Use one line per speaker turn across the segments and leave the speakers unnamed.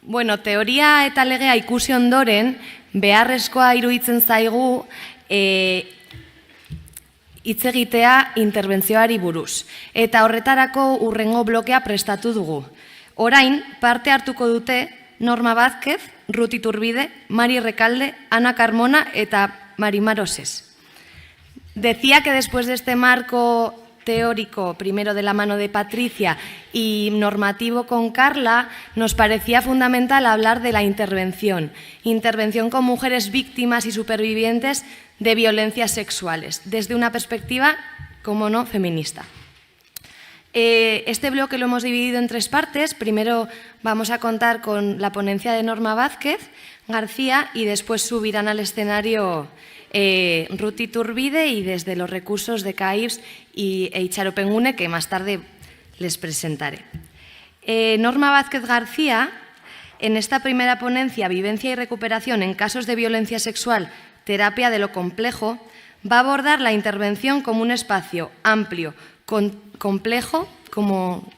Bueno, teoria eta legea ikusi ondoren, beharrezkoa iruditzen zaigu hitz egitea interbentzioari buruz. Eta horretarako hurrengo blokea prestatu dugu. Orain, parte hartuko dute Norma Vázquez, Ruth Iturbide, Mari Recalde, Ana Carmona eta Marimar Oses. Decía que después de este marco teórico, primero de la mano de Patricia y normativo con Carla, nos parecía fundamental hablar de la intervención con mujeres víctimas y supervivientes de violencias sexuales, desde una perspectiva, como no, feminista. Este bloque lo hemos dividido en 3 partes. Primero vamos a contar con la ponencia de Norma Vázquez García y después subirán al escenario Ruth Iturbide y desde los recursos de CAIBS y Itxaropengune, que más tarde les presentaré. Norma Vázquez García, en esta primera ponencia, Vivencia y recuperación en casos de violencia sexual, terapia de lo complejo, va a abordar la intervención como un espacio amplio, complejo, como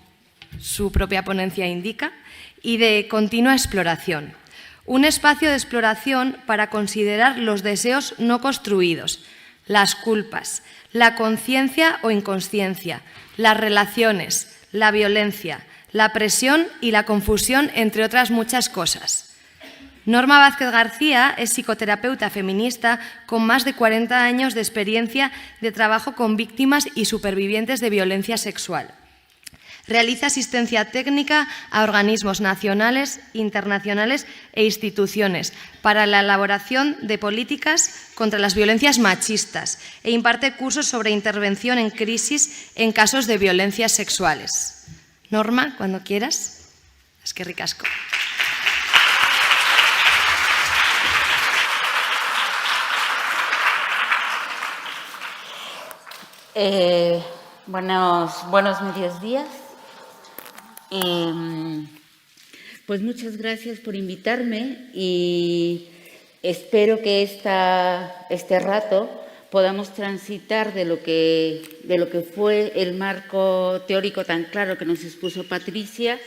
su propia ponencia indica, y de continua exploración. Un espacio de exploración para considerar los deseos no construidos, las culpas, la conciencia o inconsciencia, las relaciones, la violencia, la presión y la confusión, entre otras muchas cosas. Norma Vázquez García es psicoterapeuta feminista con más de 40 años de experiencia de trabajo con víctimas y supervivientes de violencia sexual. Realiza asistencia técnica a organismos nacionales, internacionales e instituciones para la elaboración de políticas contra las violencias machistas e imparte cursos sobre intervención en crisis en casos de violencias sexuales. Norma, cuando quieras. Eskerrik asko.
Buenos medios días. Pues muchas gracias por invitarme y espero que este rato podamos transitar de lo que fue el marco teórico tan claro que nos expuso Patricia,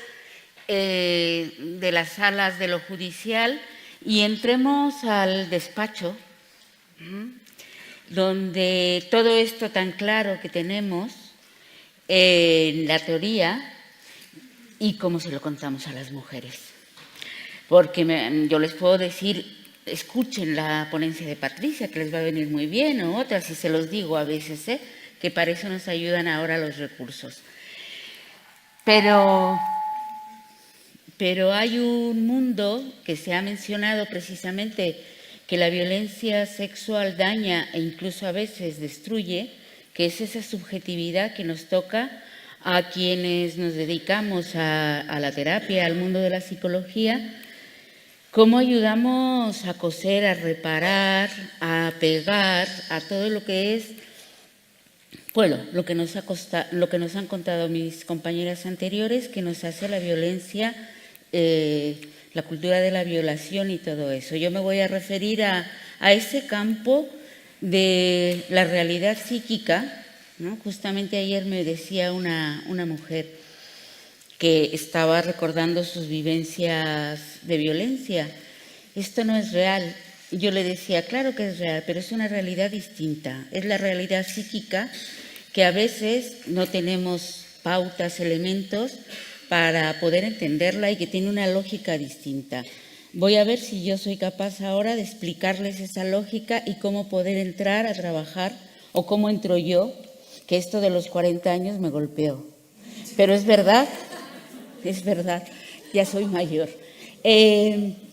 de las salas de lo judicial, y entremos al despacho, donde todo esto tan claro que tenemos en la teoría y cómo se lo contamos a las mujeres. Porque yo les puedo decir, escuchen la ponencia de Patricia, que les va a venir muy bien, o otras, y se los digo a veces, que para eso nos ayudan ahora los recursos. Pero hay un mundo que se ha mencionado precisamente, que la violencia sexual daña e incluso a veces destruye, que es esa subjetividad que nos toca a quienes nos dedicamos a la terapia, al mundo de la psicología. Cómo ayudamos a coser, a reparar, a pegar, a todo lo que es, bueno, lo que nos han contado mis compañeras anteriores, que nos hace la violencia, la cultura de la violación y todo eso. Yo me voy a referir a ese campo de la realidad psíquica, ¿no? Justamente ayer me decía una mujer que estaba recordando sus vivencias de violencia. Esto no es real. Y yo le decía, claro que es real, pero es una realidad distinta. Es la realidad psíquica que a veces no tenemos pautas, elementos para poder entenderla y que tiene una lógica distinta. Voy a ver si yo soy capaz ahora de explicarles esa lógica y cómo poder entrar a trabajar, o cómo entro yo, que esto de los 40 años me golpeó. Pero es verdad, ya soy mayor.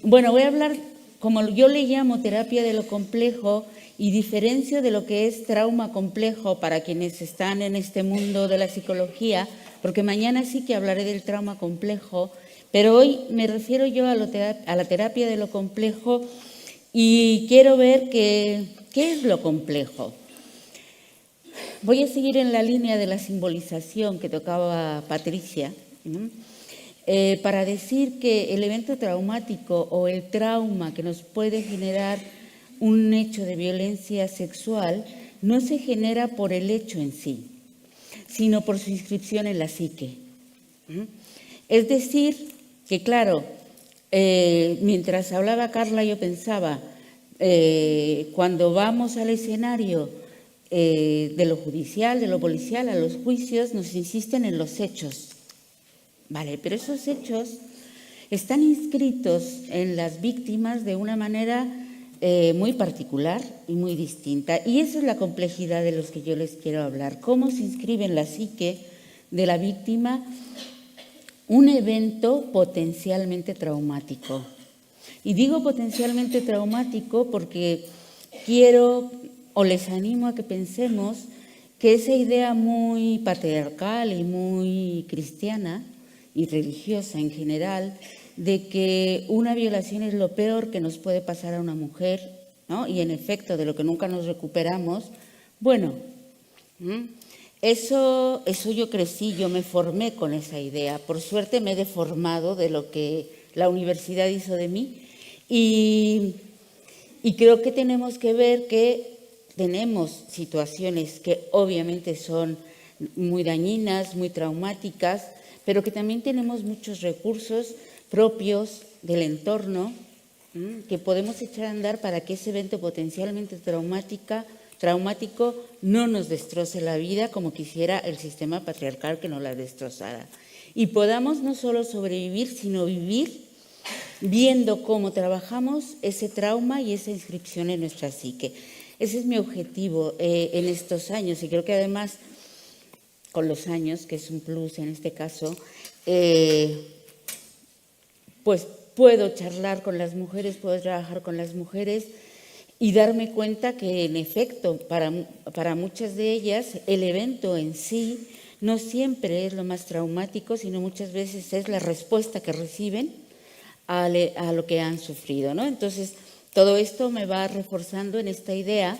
Bueno, voy a hablar, como yo le llamo, terapia de lo complejo, y diferencio de lo que es trauma complejo para quienes están en este mundo de la psicología, porque mañana sí que hablaré del trauma complejo, pero hoy me refiero yo a la terapia de lo complejo y quiero ver qué es lo complejo. Voy a seguir en la línea de la simbolización que tocaba Patricia, para decir que el evento traumático o el trauma que nos puede generar un hecho de violencia sexual no se genera por el hecho en sí, sino por su inscripción en la psique. Es decir, que claro, Mientras hablaba Carla, yo pensaba, cuando vamos al escenario de lo judicial, de lo policial, a los juicios, nos insisten en los hechos. Vale, pero esos hechos están inscritos en las víctimas de una manera muy particular y muy distinta. Y esa es la complejidad de los que yo les quiero hablar. Cómo se inscribe en la psique de la víctima un evento potencialmente traumático. Y digo potencialmente traumático porque quiero o les animo a que pensemos que esa idea muy patriarcal y muy cristiana y religiosa en general, de que una violación es lo peor que nos puede pasar a una mujer, ¿no? Y en efecto, de lo que nunca nos recuperamos, bueno, eso yo crecí, yo me formé con esa idea. Por suerte me he deformado de lo que la universidad hizo de mí y creo que tenemos que ver que tenemos situaciones que obviamente son muy dañinas, muy traumáticas, pero que también tenemos muchos recursos propios del entorno que podemos echar a andar para que ese evento potencialmente traumático no nos destroce la vida como quisiera el sistema patriarcal que nos la destrozara. Y podamos no solo sobrevivir, sino vivir viendo cómo trabajamos ese trauma y esa inscripción en nuestra psique. Ese es mi objetivo en estos años y creo que además con los años, que es un plus en este caso, pues puedo charlar con las mujeres, puedo trabajar con las mujeres y darme cuenta que en efecto para muchas de ellas el evento en sí no siempre es lo más traumático, sino muchas veces es la respuesta que reciben a lo que han sufrido, ¿no? Entonces, todo esto me va reforzando en esta idea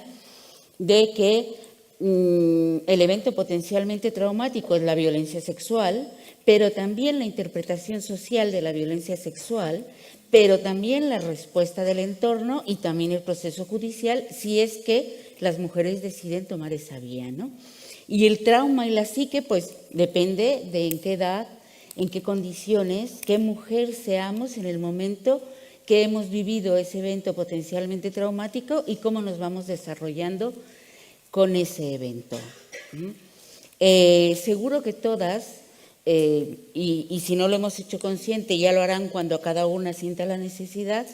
de que el evento potencialmente traumático es la violencia sexual, pero también la interpretación social de la violencia sexual, pero también la respuesta del entorno y también el proceso judicial, si es que las mujeres deciden tomar esa vía, ¿no? Y el trauma y la psique, pues depende de en qué edad, en qué condiciones, qué mujer seamos en el momento que hemos vivido ese evento potencialmente traumático y cómo nos vamos desarrollando con ese evento. Seguro que todas, y si no lo hemos hecho consciente, ya lo harán cuando cada una sienta la necesidad,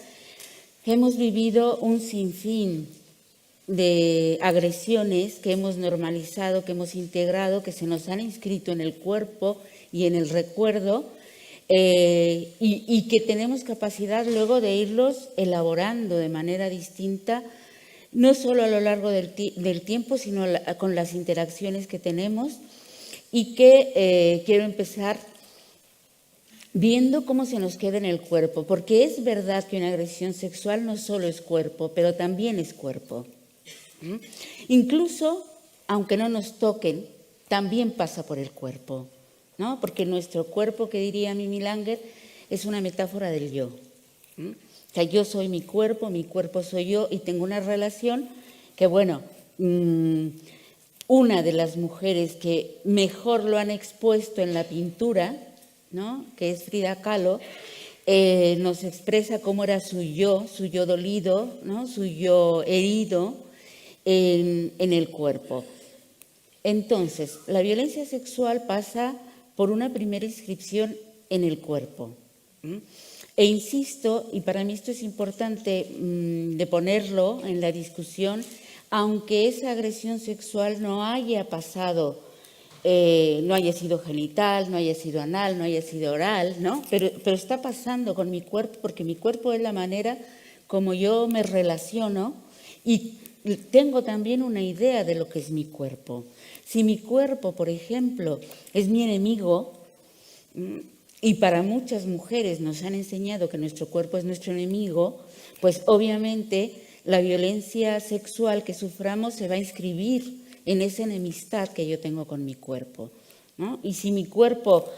hemos vivido un sinfín de agresiones que hemos normalizado, que hemos integrado, que se nos han inscrito en el cuerpo y en el recuerdo, y que tenemos capacidad luego de irlos elaborando de manera distinta, no solo a lo largo del tiempo, sino con las interacciones que tenemos, y que quiero empezar viendo cómo se nos queda en el cuerpo, porque es verdad que una agresión sexual no solo es cuerpo, pero también es cuerpo. Incluso, aunque no nos toquen, también pasa por el cuerpo, ¿no? Porque nuestro cuerpo, que diría Mimi Langer, es una metáfora del yo. O sea, yo soy mi cuerpo soy yo, y tengo una relación que, bueno, una de las mujeres que mejor lo han expuesto en la pintura, ¿no?, que es Frida Kahlo, nos expresa cómo era su yo dolido, ¿no?, su yo herido en el cuerpo. Entonces, la violencia sexual pasa por una primera inscripción en el cuerpo. E insisto, y para mí esto es importante de ponerlo en la discusión, aunque esa agresión sexual no haya pasado, no haya sido genital, no haya sido anal, no haya sido oral, ¿no? Pero está pasando con mi cuerpo, porque mi cuerpo es la manera como yo me relaciono y tengo también una idea de lo que es mi cuerpo. Si mi cuerpo, por ejemplo, es mi enemigo, y para muchas mujeres nos han enseñado que nuestro cuerpo es nuestro enemigo, pues obviamente la violencia sexual que suframos se va a inscribir en esa enemistad que yo tengo con mi cuerpo, ¿no? Y si mi cuerpo,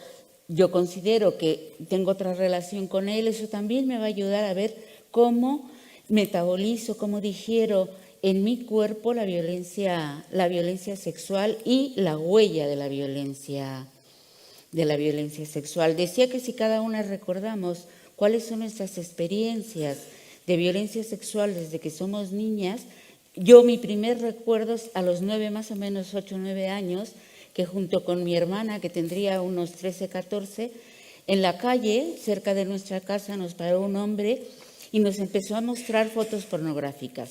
yo considero que tengo otra relación con él, eso también me va a ayudar a ver cómo metabolizo, cómo digiero en mi cuerpo la violencia sexual y la huella de la violencia sexual. Decía que si cada una recordamos cuáles son nuestras experiencias de violencia sexual desde que somos niñas. Yo, mi primer recuerdo es a los 9, más o menos 8 o 9 años, que junto con mi hermana, que tendría unos 13, 14, en la calle, cerca de nuestra casa, nos paró un hombre y nos empezó a mostrar fotos pornográficas.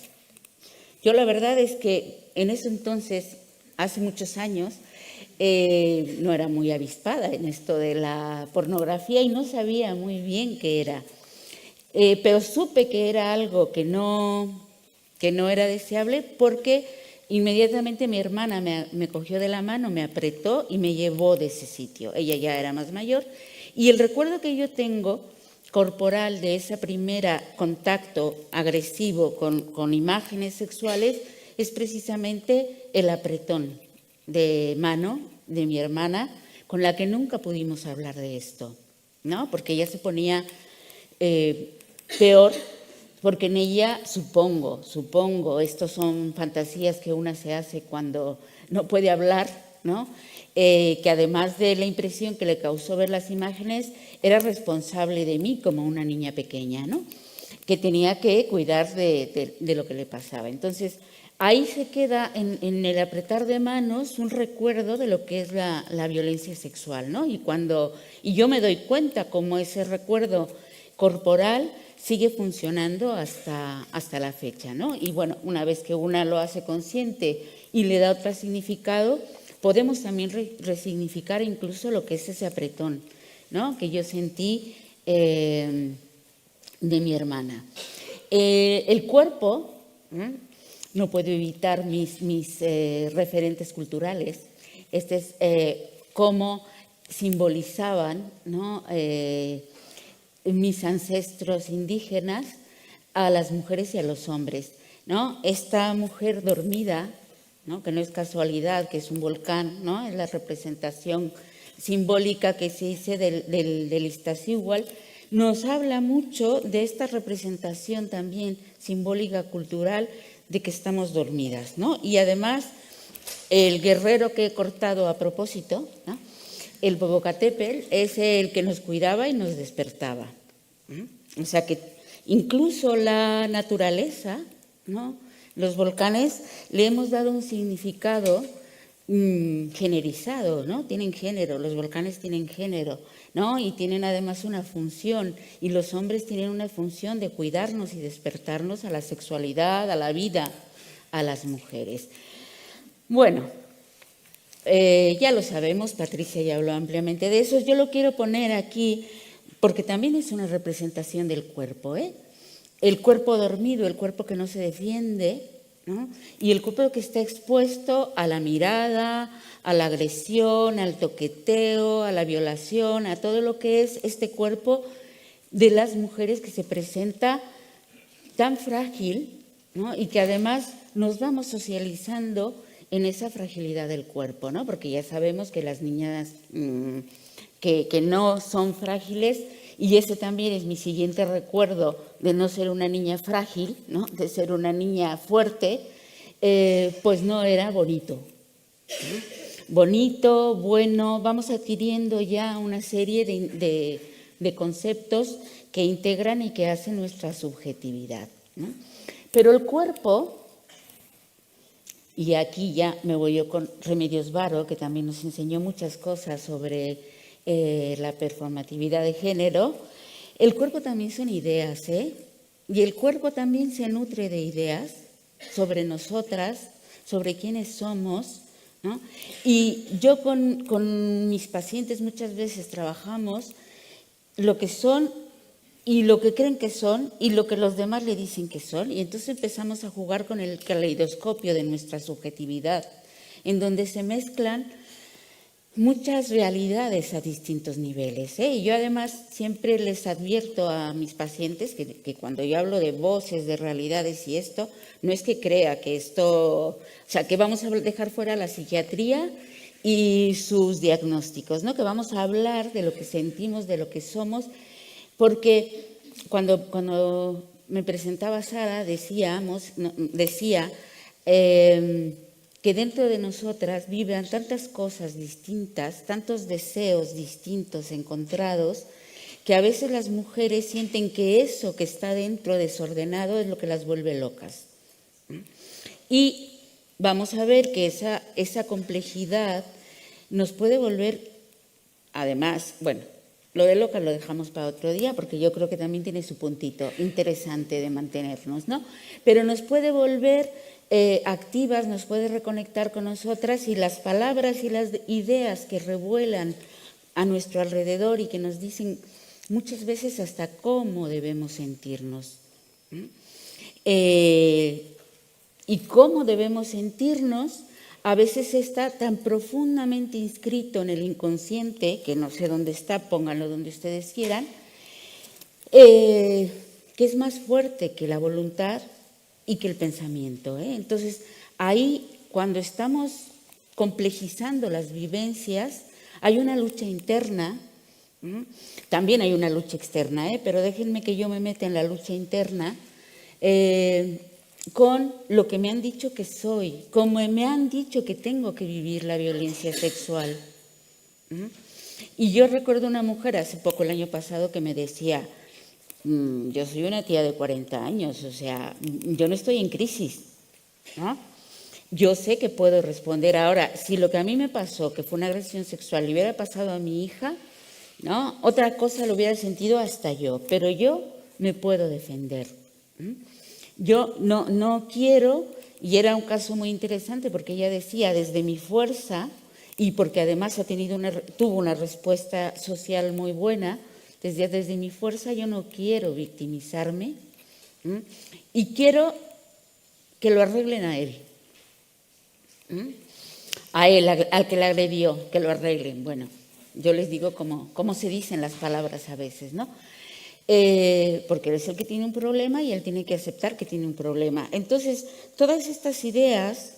Yo la verdad es que en ese entonces, hace muchos años, no era muy avispada en esto de la pornografía y no sabía muy bien qué era. Pero supe que era algo que no era deseable porque inmediatamente mi hermana me cogió de la mano, me apretó y me llevó de ese sitio. Ella ya era más mayor. Y el recuerdo que yo tengo corporal de ese primer contacto agresivo con imágenes sexuales es precisamente el apretón de mano de mi hermana, con la que nunca pudimos hablar de esto, ¿no? Porque ella se ponía peor, porque en ella, supongo, estos son fantasías que una se hace cuando no puede hablar, ¿no? Que además de la impresión que le causó ver las imágenes, era responsable de mí como una niña pequeña, ¿no? Que tenía que cuidar de lo que le pasaba. Entonces, ahí se queda en el apretar de manos un recuerdo de lo que es la violencia sexual, ¿no? Y yo me doy cuenta cómo ese recuerdo corporal sigue funcionando hasta la fecha, ¿no? Y bueno, una vez que una lo hace consciente y le da otro significado, podemos también resignificar incluso lo que es ese apretón, ¿no? Que yo sentí de mi hermana. El cuerpo, no puedo evitar mis referentes culturales, cómo simbolizaban, ¿no? Mis ancestros indígenas a las mujeres y a los hombres, ¿no? Esta mujer dormida, ¿no? Que no es casualidad, que es un volcán, ¿no? Es la representación simbólica que se dice del Iztaccíhuatl, nos habla mucho de esta representación también simbólica cultural de que estamos dormidas, ¿no? Y además, el guerrero que he cortado a propósito, ¿no? El Popocatépetl es el que nos cuidaba y nos despertaba. O sea que incluso la naturaleza, ¿no? Los volcanes le hemos dado un significado generizado, ¿no? Tienen género, los volcanes tienen género, ¿no? Y tienen además una función, y los hombres tienen una función de cuidarnos y despertarnos a la sexualidad, a la vida, a las mujeres. Bueno, ya lo sabemos, Patricia ya habló ampliamente de eso. Yo lo quiero poner aquí porque también es una representación del cuerpo, ¿eh? El cuerpo dormido, el cuerpo que no se defiende, ¿no? Y el cuerpo que está expuesto a la mirada, a la agresión, al toqueteo, a la violación, a todo lo que es este cuerpo de las mujeres que se presenta tan frágil, ¿no? Y que además nos vamos socializando en esa fragilidad del cuerpo, ¿no? Porque ya sabemos que las niñas que no son frágiles, y ese también es mi siguiente recuerdo de no ser una niña frágil, ¿no? De ser una niña fuerte, pues no era bonito, ¿no? Bonito, bueno, vamos adquiriendo ya una serie de conceptos que integran y que hacen nuestra subjetividad, ¿no? Pero el cuerpo, y aquí ya me voy yo con Remedios Varo, que también nos enseñó muchas cosas sobre la performatividad de género. El cuerpo también son ideas, ¿eh? Y el cuerpo también se nutre de ideas sobre nosotras, sobre quiénes somos, ¿no? Y yo con mis pacientes muchas veces trabajamos lo que son y lo que creen que son y lo que los demás le dicen que son, y entonces empezamos a jugar con el caleidoscopio de nuestra subjetividad, en donde se mezclan muchas realidades a distintos niveles, ¿eh? Y yo además siempre les advierto a mis pacientes que cuando yo hablo de voces, de realidades y esto, no es que crea que esto, o sea, que vamos a dejar fuera la psiquiatría y sus diagnósticos, ¿no? Que vamos a hablar de lo que sentimos, de lo que somos, porque cuando me presentaba Sara decía que dentro de nosotras viven tantas cosas distintas, tantos deseos distintos, encontrados, que a veces las mujeres sienten que eso que está dentro desordenado es lo que las vuelve locas. Y vamos a ver que esa complejidad nos puede volver, además, bueno, lo de locas lo dejamos para otro día porque yo creo que también tiene su puntito interesante de mantenernos, ¿no? Pero nos puede volver activas, nos puede reconectar con nosotras, y las palabras y las ideas que revuelan a nuestro alrededor y que nos dicen muchas veces hasta cómo debemos sentirnos. Y cómo debemos sentirnos a veces está tan profundamente inscrito en el inconsciente, que no sé dónde está, pónganlo donde ustedes quieran, que es más fuerte que la voluntad y que el pensamiento. Entonces, ahí, cuando estamos complejizando las vivencias, hay una lucha interna, también hay una lucha externa, pero déjenme que yo me meta en la lucha interna, con lo que me han dicho que soy, como me han dicho que tengo que vivir la violencia sexual. Y yo recuerdo una mujer hace poco, el año pasado, que me decía, yo soy una tía de 40 años, o sea, yo no estoy en crisis, ¿no? Yo sé que puedo responder. Ahora, si lo que a mí me pasó, que fue una agresión sexual, le hubiera pasado a mi hija, ¿no? Otra cosa lo hubiera sentido hasta yo, pero yo me puedo defender. Yo no quiero, y era un caso muy interesante porque ella decía, desde mi fuerza, y porque además tuvo una respuesta social muy buena, desde mi fuerza yo no quiero victimizarme, y quiero que lo arreglen a él. A él, al que le agredió, que lo arreglen. Bueno, yo les digo cómo se dicen las palabras a veces, ¿no? Porque él es el que tiene un problema y él tiene que aceptar que tiene un problema. Entonces, todas estas ideas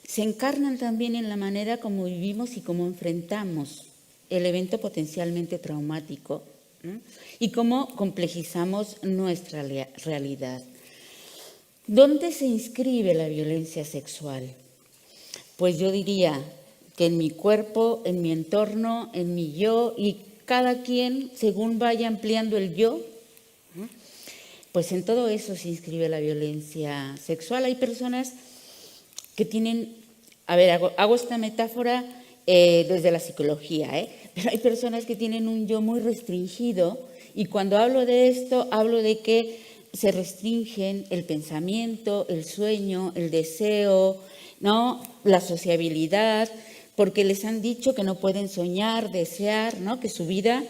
se encarnan también en la manera como vivimos y cómo enfrentamos el evento potencialmente traumático, ¿no? Y cómo complejizamos nuestra realidad. ¿Dónde se inscribe la violencia sexual? Pues yo diría que en mi cuerpo, en mi entorno, en mi yo, y cada quien, según vaya ampliando el yo, pues en todo eso se inscribe la violencia sexual. Hay personas que tienen, a ver, hago esta metáfora desde la psicología, pero hay personas que tienen un yo muy restringido, y cuando hablo de esto, hablo de que se restringen el pensamiento, el sueño, el deseo, ¿no? La sociabilidad, porque les han dicho que no pueden soñar, desear, ¿no? Que su vida,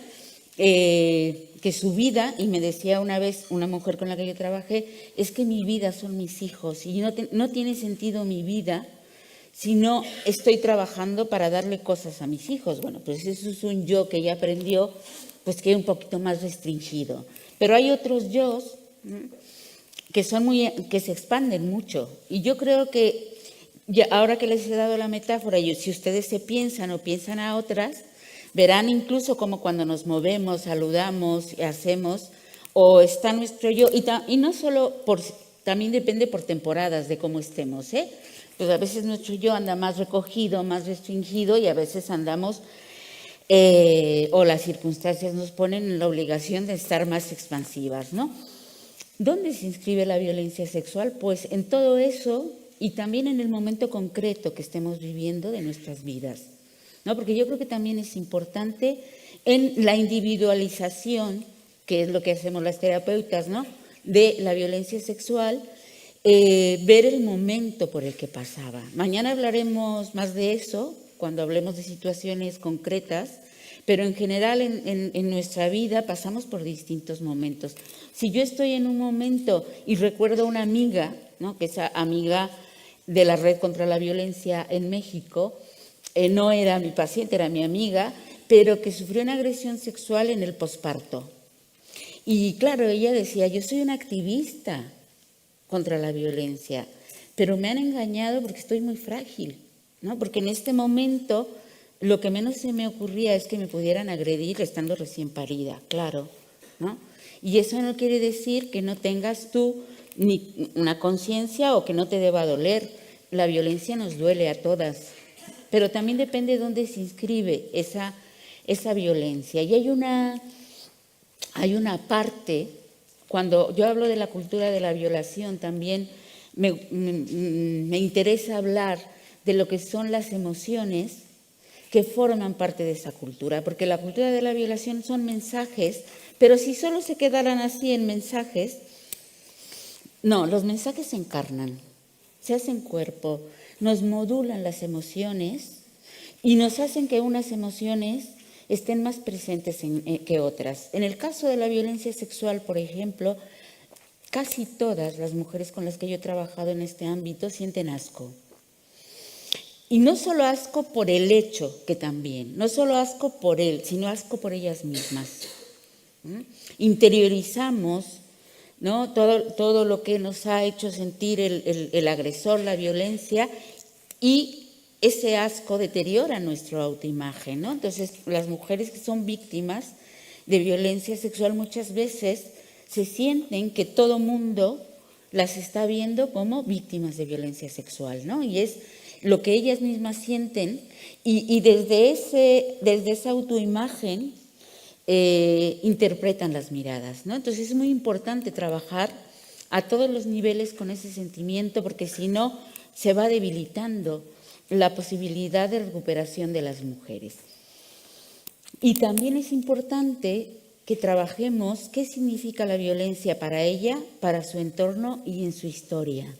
y me decía una vez una mujer con la que yo trabajé, es que mi vida son mis hijos, y no tiene sentido mi vida si no estoy trabajando para darle cosas a mis hijos. Bueno, pues eso es un yo que ya aprendió, pues que es un poquito más restringido. Pero hay otros yos que se expanden mucho, y yo creo que ahora que les he dado la metáfora, y si ustedes se piensan o piensan a otras, verán incluso como cuando nos movemos, saludamos, hacemos, o está nuestro yo, y no solo también depende por temporadas de cómo estemos, Pues a veces nuestro yo anda más recogido, más restringido, y a veces andamos, o las circunstancias nos ponen en la obligación de estar más expansivas, ¿no? ¿Dónde se inscribe la violencia sexual? Pues en todo eso, y también en el momento concreto que estemos viviendo de nuestras vidas, ¿no? Porque yo creo que también es importante en la individualización, que es lo que hacemos las terapeutas, ¿no? De la violencia sexual, ver el momento por el que pasaba. Mañana hablaremos más de eso, cuando hablemos de situaciones concretas, pero en general en nuestra vida pasamos por distintos momentos. Si yo estoy en un momento y recuerdo a una amiga, ¿no? Que esa amiga de la Red contra la Violencia en México, no era mi paciente, era mi amiga, pero que sufrió una agresión sexual en el posparto. Y claro, ella decía, yo soy una activista contra la violencia, pero me han engañado porque estoy muy frágil, ¿no? Porque en este momento lo que menos se me ocurría es que me pudieran agredir estando recién parida, claro, ¿no? Y eso no quiere decir que no tengas tú ni una conciencia o que no te deba doler. La violencia nos duele a todas, pero también depende de dónde se inscribe esa violencia. Y hay una hay una parte, cuando yo hablo de la cultura de la violación, también me interesa hablar de lo que son las emociones que forman parte de esa cultura, porque la cultura de la violación son mensajes, pero si solo se quedaran así en mensajes, no, los mensajes se encarnan, se hacen cuerpo, nos modulan las emociones y nos hacen que unas emociones estén más presentes que otras. En el caso de la violencia sexual, por ejemplo, casi todas las mujeres con las que yo he trabajado en este ámbito sienten asco. Y no solo asco por el hecho, que también, no solo asco por él, sino asco por ellas mismas. Interiorizamos, ¿no?, todo lo que nos ha hecho sentir el agresor, la violencia, y ese asco deteriora nuestra autoimagen, ¿no? Entonces, las mujeres que son víctimas de violencia sexual muchas veces se sienten que todo mundo las está viendo como víctimas de violencia sexual, ¿no? Y es lo que ellas mismas sienten, y desde esa autoimagen interpretan las miradas, ¿no? Entonces es muy importante trabajar a todos los niveles con ese sentimiento, porque si no se va debilitando la posibilidad de recuperación de las mujeres. Y también es importante que trabajemos qué significa la violencia para ella, para su entorno y en su historia.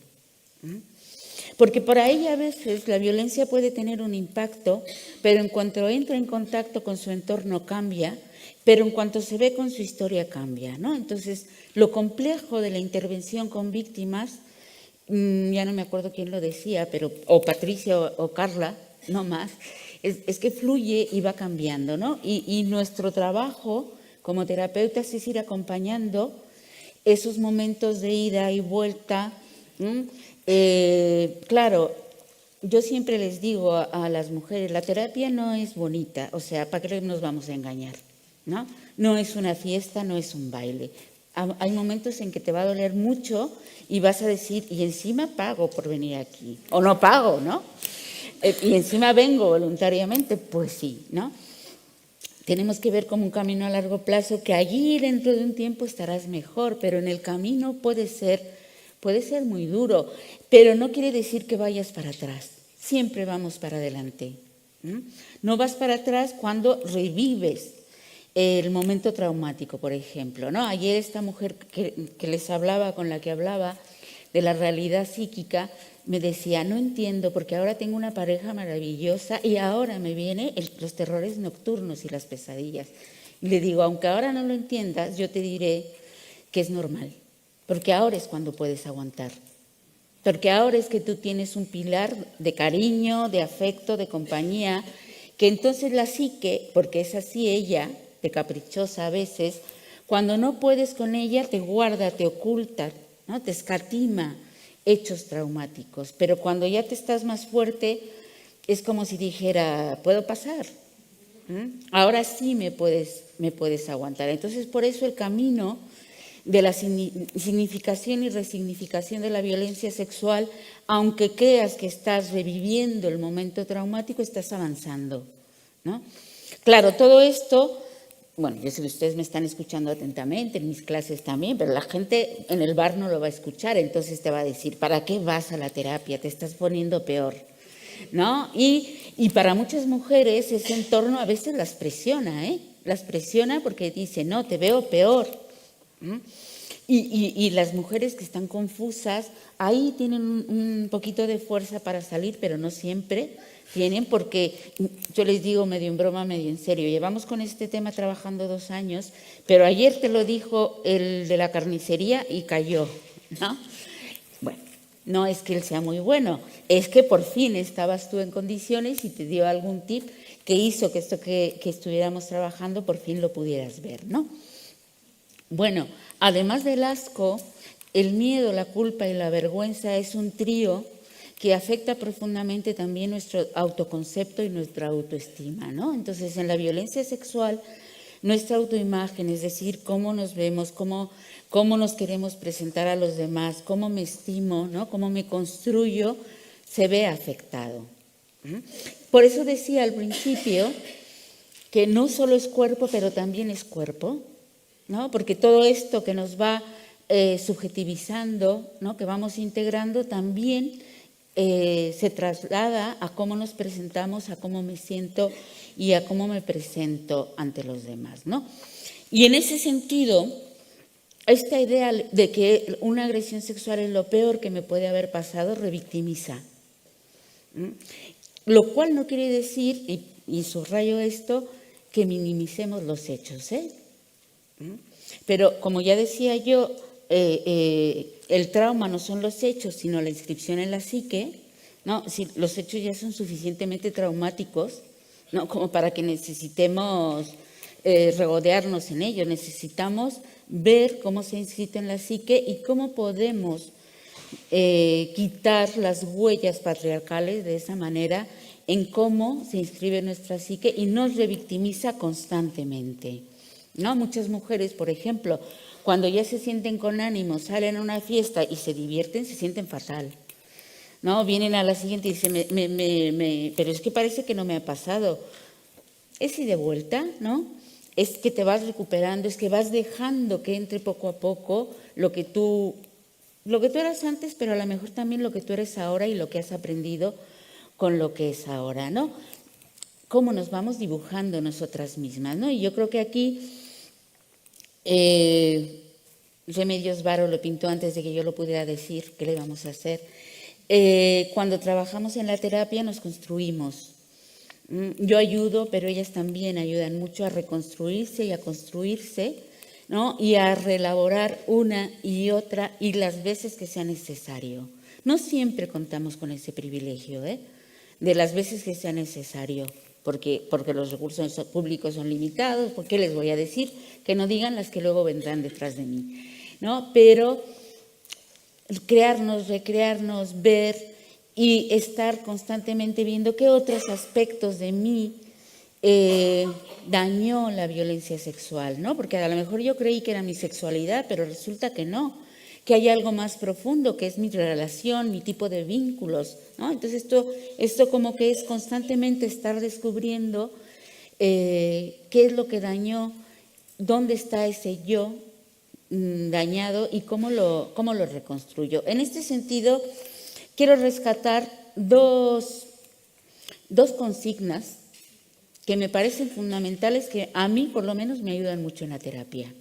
Porque para ella a veces la violencia puede tener un impacto, pero en cuanto entra en contacto con su entorno cambia, pero en cuanto se ve con su historia cambia, ¿no? Entonces, lo complejo de la intervención con víctimas, ya no me acuerdo quién lo decía, pero o Patricia o Carla, no más, es que fluye y va cambiando, ¿no? Y nuestro trabajo como terapeutas es ir acompañando esos momentos de ida y vuelta. Claro, yo siempre les digo a las mujeres, la terapia no es bonita, o sea, ¿para qué nos vamos a engañar? ¿No? No es una fiesta, no es un baile. Hay momentos en que te va a doler mucho y vas a decir, y encima pago por venir aquí, o no pago, ¿no? Y encima vengo voluntariamente, pues sí, ¿no? Tenemos que ver como un camino a largo plazo, que allí dentro de un tiempo estarás mejor, pero en el camino puede ser muy duro, pero no quiere decir que vayas para atrás, siempre vamos para adelante. No vas para atrás cuando revives el momento traumático, por ejemplo, ¿no? Ayer esta mujer que les hablaba, con la que hablaba de la realidad psíquica, me decía, no entiendo, porque ahora tengo una pareja maravillosa y ahora me vienen los terrores nocturnos y las pesadillas. Y le digo, aunque ahora no lo entiendas, yo te diré que es normal, porque ahora es cuando puedes aguantar. Porque ahora es que tú tienes un pilar de cariño, de afecto, de compañía, que entonces la psique, porque es así ella, de caprichosa a veces, cuando no puedes con ella te guarda, te oculta, ¿no? Te escatima hechos traumáticos, pero cuando ya te estás más fuerte es como si dijera, puedo pasar, ahora sí me puedes aguantar. Entonces, por eso el camino de la significación y resignificación de la violencia sexual, aunque creas que estás reviviendo el momento traumático, estás avanzando, ¿no? Claro, todo esto, bueno, yo sé que ustedes me están escuchando atentamente, en mis clases también, pero la gente en el bar no lo va a escuchar, entonces te va a decir, ¿para qué vas a la terapia? Te estás poniendo peor, ¿no? Y para muchas mujeres ese entorno a veces las presiona, las presiona porque dice, no, te veo peor. Y las mujeres que están confusas, ahí tienen un poquito de fuerza para salir, pero no siempre tienen, porque yo les digo medio en broma, medio en serio, llevamos con este tema trabajando 2 años, pero ayer te lo dijo el de la carnicería y cayó, ¿no? Bueno, no es que él sea muy bueno, es que por fin estabas tú en condiciones y te dio algún tip que hizo que esto que estuviéramos trabajando por fin lo pudieras ver, ¿no? Bueno, además del asco, el miedo, la culpa y la vergüenza es un trío que afecta profundamente también nuestro autoconcepto y nuestra autoestima, ¿no? Entonces, en la violencia sexual, nuestra autoimagen, es decir, cómo nos vemos, cómo nos queremos presentar a los demás, cómo me estimo, ¿no? Cómo me construyo, se ve afectado. Por eso decía al principio que no solo es cuerpo, pero también es cuerpo. ¿no? Porque todo esto que nos va subjetivizando, ¿no? Que vamos integrando, también se traslada a cómo nos presentamos, a cómo me siento y a cómo me presento ante los demás, ¿no? Y en ese sentido, esta idea de que una agresión sexual es lo peor que me puede haber pasado revictimiza. Lo cual no quiere decir, y subrayo esto, que minimicemos los hechos, ¿eh? Pero como ya decía yo, el trauma no son los hechos, sino la inscripción en la psique, ¿no? Si los hechos ya son suficientemente traumáticos, ¿no? Como para que necesitemos regodearnos en ello. Necesitamos ver cómo se ha inscrito en la psique y cómo podemos quitar las huellas patriarcales de esa manera en cómo se inscribe nuestra psique y nos revictimiza constantemente, ¿no? Muchas mujeres, por ejemplo, cuando ya se sienten con ánimo, salen a una fiesta y se divierten, se sienten fatal, ¿no? Vienen a la siguiente y dicen, pero es que parece que no me ha pasado. Es y de vuelta, ¿no? Es que te vas recuperando, es que vas dejando que entre poco a poco lo que tú eras antes, pero a lo mejor también lo que tú eres ahora y lo que has aprendido con lo que es ahora, ¿no? Cómo nos vamos dibujando nosotras mismas, ¿no? Y yo creo que aquí Remedios Varo lo pintó antes de que yo lo pudiera decir, ¿qué le vamos a hacer? Cuando trabajamos en la terapia nos construimos. Yo ayudo, pero ellas también ayudan mucho a reconstruirse y a construirse, ¿no? Y a reelaborar una y otra y las veces que sea necesario. No siempre contamos con ese privilegio, de las veces que sea necesario, porque los recursos públicos son limitados. ¿Por qué les voy a decir? Que no digan las que luego vendrán detrás de mí, ¿no? Pero crearnos, recrearnos, ver y estar constantemente viendo qué otros aspectos de mí dañó la violencia sexual, ¿no? Porque a lo mejor yo creí que era mi sexualidad, pero resulta que no, que hay algo más profundo, que es mi relación, mi tipo de vínculos, ¿no? Entonces esto como que es constantemente estar descubriendo qué es lo que dañó, dónde está ese yo dañado y cómo lo reconstruyo. En este sentido, quiero rescatar dos consignas que me parecen fundamentales, que a mí por lo menos me ayudan mucho en la terapia.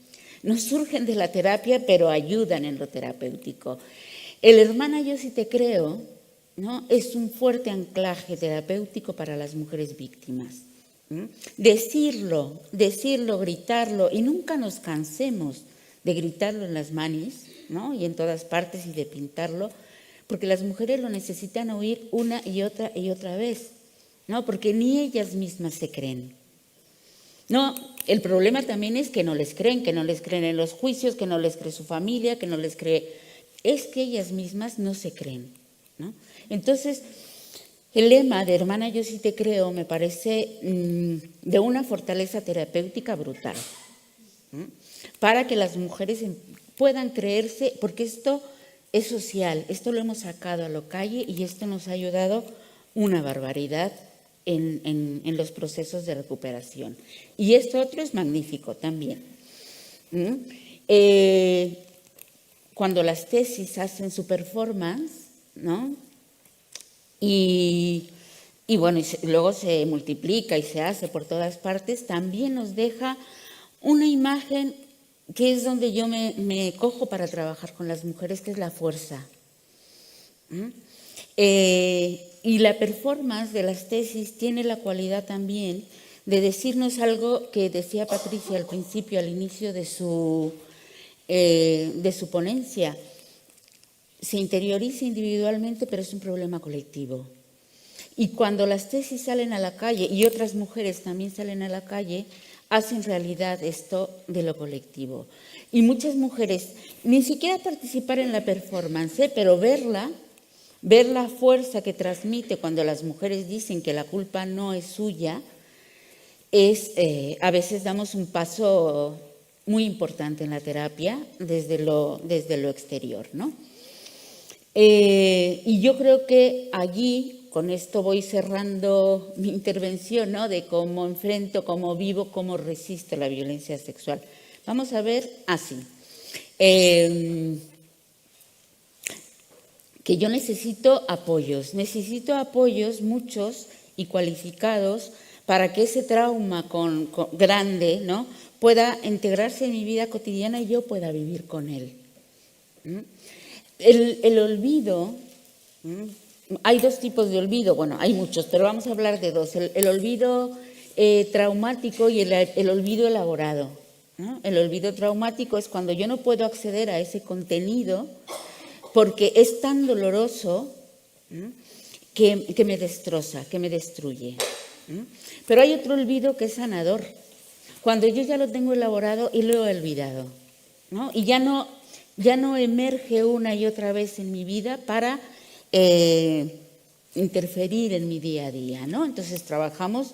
No surgen de la terapia, pero ayudan en lo terapéutico. El hermana yo sí te creo, ¿no? Es un fuerte anclaje terapéutico para las mujeres víctimas. Decirlo, gritarlo, y nunca nos cansemos de gritarlo en las manis, ¿no? Y en todas partes, y de pintarlo, porque las mujeres lo necesitan oír una y otra vez, ¿no? Porque ni ellas mismas se creen. No, el problema también es que no les creen en los juicios, que no les cree su familia, que no les cree. Es que ellas mismas no se creen, ¿no? Entonces, el lema de hermana yo sí te creo me parece de una fortaleza terapéutica brutal, para que las mujeres puedan creerse, porque esto es social, esto lo hemos sacado a la calle y esto nos ha ayudado una barbaridad en los procesos de recuperación. Y esto otro es magnífico también. Cuando las tesis hacen su performance, ¿no? Y bueno, luego se multiplica y se hace por todas partes, también nos deja una imagen que es donde yo me cojo para trabajar con las mujeres, que es la fuerza. Y la performance de las tesis tiene la cualidad también de decirnos algo que decía Patricia al principio, al inicio de su ponencia. Se interioriza individualmente, pero es un problema colectivo. Y cuando las tesis salen a la calle, y otras mujeres también salen a la calle, hacen realidad esto de lo colectivo. Y muchas mujeres, ni siquiera participar en la performance, pero ver la fuerza que transmite cuando las mujeres dicen que la culpa no es suya, a veces damos un paso muy importante en la terapia desde lo exterior, ¿no? Y yo creo que allí, con esto voy cerrando mi intervención, ¿no? De cómo enfrento, cómo vivo, cómo resisto la violencia sexual. Vamos a ver así. Que yo necesito apoyos muchos y cualificados para que ese trauma grande, ¿no?, pueda integrarse en mi vida cotidiana y yo pueda vivir con él. El olvido, hay dos tipos de olvido, bueno, hay muchos, pero vamos a hablar de dos. El olvido traumático y el olvido elaborado, ¿no? El olvido traumático es cuando yo no puedo acceder a ese contenido porque es tan doloroso que me destroza, que me destruye. Pero hay otro olvido que es sanador, cuando yo ya lo tengo elaborado y lo he olvidado, ¿no? Y ya no emerge una y otra vez en mi vida para interferir en mi día a día, ¿no? Entonces trabajamos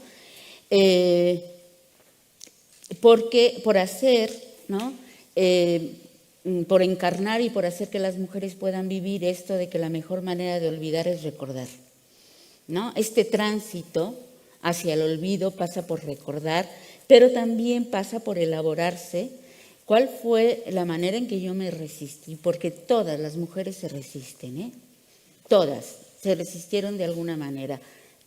por hacer, ¿no?, por encarnar y por hacer que las mujeres puedan vivir esto de que la mejor manera de olvidar es recordar, ¿no? Este tránsito hacia el olvido pasa por recordar, pero también pasa por elaborarse cuál fue la manera en que yo me resistí, porque todas las mujeres se resisten, todas se resistieron de alguna manera,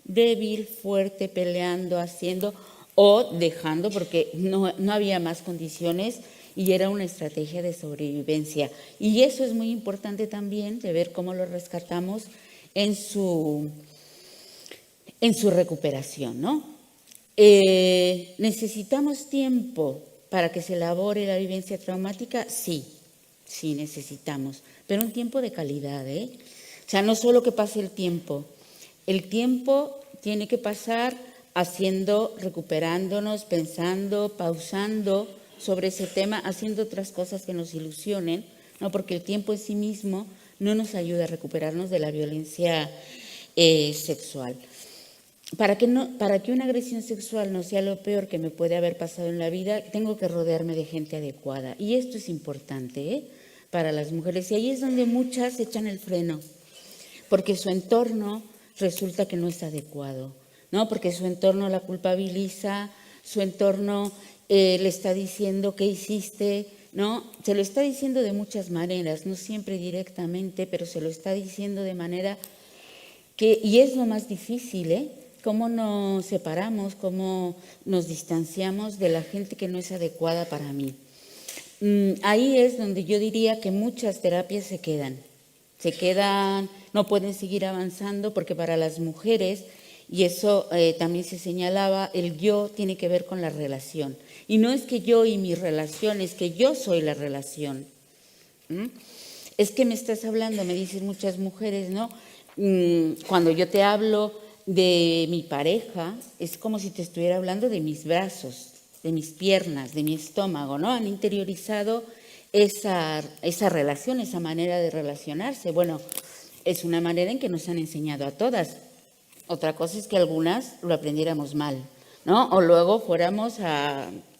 débil, fuerte, peleando, haciendo o dejando, porque no había más condiciones y era una estrategia de sobrevivencia. Y eso es muy importante también, de ver cómo lo rescatamos en su recuperación, ¿no? ¿Necesitamos tiempo para que se elabore la vivencia traumática? Sí necesitamos, pero un tiempo de calidad, O sea, no solo que pase el tiempo tiene que pasar haciendo, recuperándonos, pensando, pausando sobre ese tema, haciendo otras cosas que nos ilusionen, ¿no? Porque el tiempo en sí mismo no nos ayuda a recuperarnos de la violencia sexual. Para que una agresión sexual no sea lo peor que me puede haber pasado en la vida, tengo que rodearme de gente adecuada. Y esto es importante, para las mujeres. Y ahí es donde muchas echan el freno, porque su entorno resulta que no es adecuado, ¿no? Porque su entorno la culpabiliza, su entorno le está diciendo qué hiciste, ¿no? Se lo está diciendo de muchas maneras, no siempre directamente, pero se lo está diciendo de manera y es lo más difícil, cómo nos separamos, cómo nos distanciamos de la gente que no es adecuada para mí. Ahí es donde yo diría que muchas terapias se quedan, no pueden seguir avanzando, porque para las mujeres, y eso también se señalaba, el yo tiene que ver con la relación. Y no es que yo y mi relación, es que yo soy la relación. Es que me estás hablando, me dicen muchas mujeres, ¿no? Cuando yo te hablo de mi pareja, es como si te estuviera hablando de mis brazos, de mis piernas, de mi estómago, ¿no? Han interiorizado esa relación, esa manera de relacionarse. Bueno, es una manera en que nos han enseñado a todas. Otra cosa es que algunas lo aprendiéramos mal, ¿no? O luego fuéramos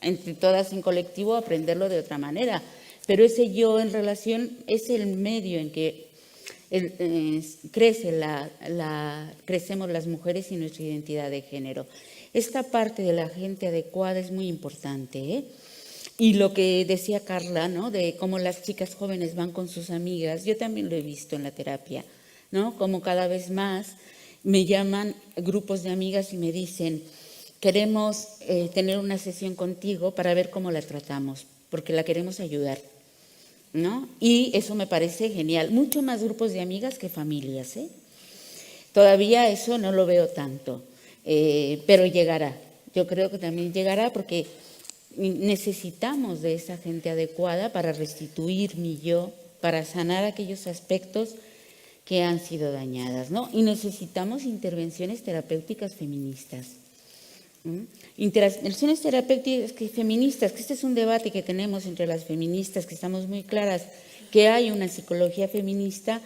entre todas en colectivo a aprenderlo de otra manera. Pero ese yo en relación es el medio en que crecemos las mujeres y nuestra identidad de género. Esta parte de la gente adecuada es muy importante, Y lo que decía Carla, ¿no?, de cómo las chicas jóvenes van con sus amigas, yo también lo he visto en la terapia, ¿no? Como cada vez más me llaman grupos de amigas y me dicen, queremos tener una sesión contigo para ver cómo la tratamos, porque la queremos ayudar, ¿no? Y eso me parece genial. Mucho más grupos de amigas que familias, Todavía eso no lo veo tanto, pero llegará. Yo creo que también llegará, porque necesitamos de esa gente adecuada para restituir mi yo, para sanar aquellos aspectos que han sido dañadas, ¿no? Y necesitamos intervenciones terapéuticas feministas. Intervenciones terapéuticas feministas, que este es un debate que tenemos entre las feministas, que estamos muy claras que hay una psicología feminista,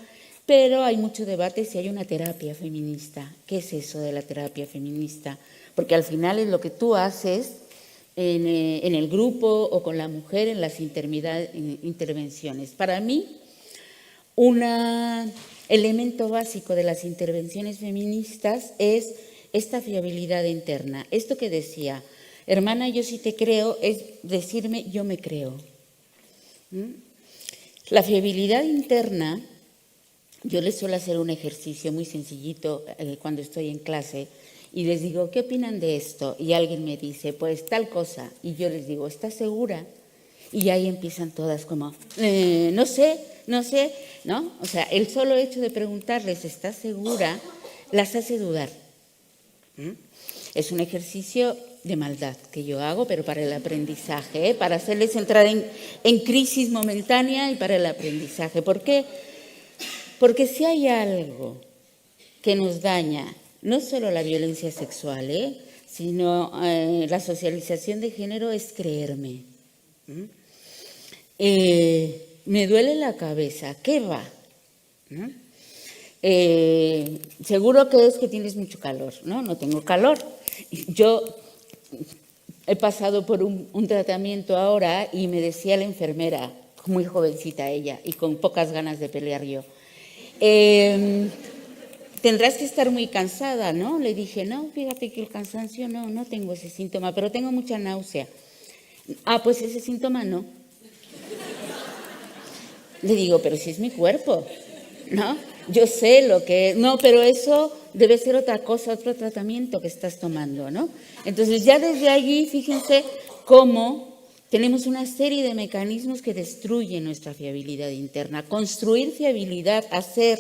pero hay mucho debate si hay una terapia feminista. ¿Qué es eso de la terapia feminista? Porque al final es lo que tú haces en el grupo o con la mujer en las intervenciones. Para mí, un elemento básico de las intervenciones feministas es esta fiabilidad interna. Esto que decía, Hermana, yo sí te creo es decirme yo me creo. La fiabilidad interna, yo les suelo hacer un ejercicio muy sencillito cuando estoy en clase y les digo, ¿qué opinan de esto? Y alguien me dice, pues tal cosa. Y yo les digo, ¿estás segura? Y ahí empiezan todas como, no sé, ¿no? O sea, el solo hecho de preguntarles, ¿estás segura?, las hace dudar. Es un ejercicio de maldad que yo hago, pero para el aprendizaje, para hacerles entrar en crisis momentánea y para el aprendizaje. ¿Por qué? Porque si hay algo que nos daña, no solo la violencia sexual, sino la socialización de género, es creerme. Me duele la cabeza, ¿qué va? Seguro que es que tienes mucho calor, ¿no? No tengo calor. Yo he pasado por un tratamiento ahora y me decía la enfermera, muy jovencita ella y con pocas ganas de pelear yo, tendrás que estar muy cansada, ¿no? Le dije, no, fíjate que el cansancio no tengo ese síntoma, pero tengo mucha náusea. Ah, pues ese síntoma no. Le digo, pero si es mi cuerpo, ¿no? Yo sé lo que es. No, pero eso debe ser otra cosa, otro tratamiento que estás tomando, ¿no? Entonces ya desde allí, fíjense cómo tenemos una serie de mecanismos que destruyen nuestra fiabilidad interna. Construir fiabilidad, hacer,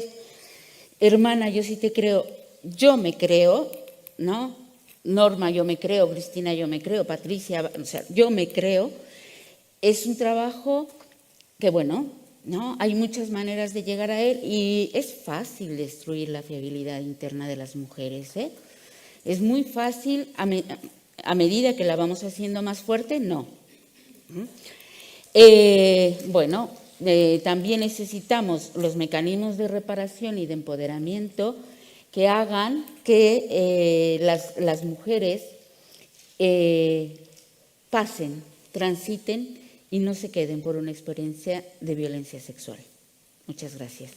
hermana, yo sí te creo, yo me creo, ¿no? Norma, yo me creo, Cristina, yo me creo, Patricia, o sea, yo me creo, es un trabajo que, bueno, ¿no? Hay muchas maneras de llegar a él y es fácil destruir la fiabilidad interna de las mujeres, Es muy fácil, a medida que la vamos haciendo más fuerte, no. Bueno, también necesitamos los mecanismos de reparación y de empoderamiento que hagan que las mujeres pasen, transiten y no se queden por una experiencia de violencia sexual. Muchas gracias.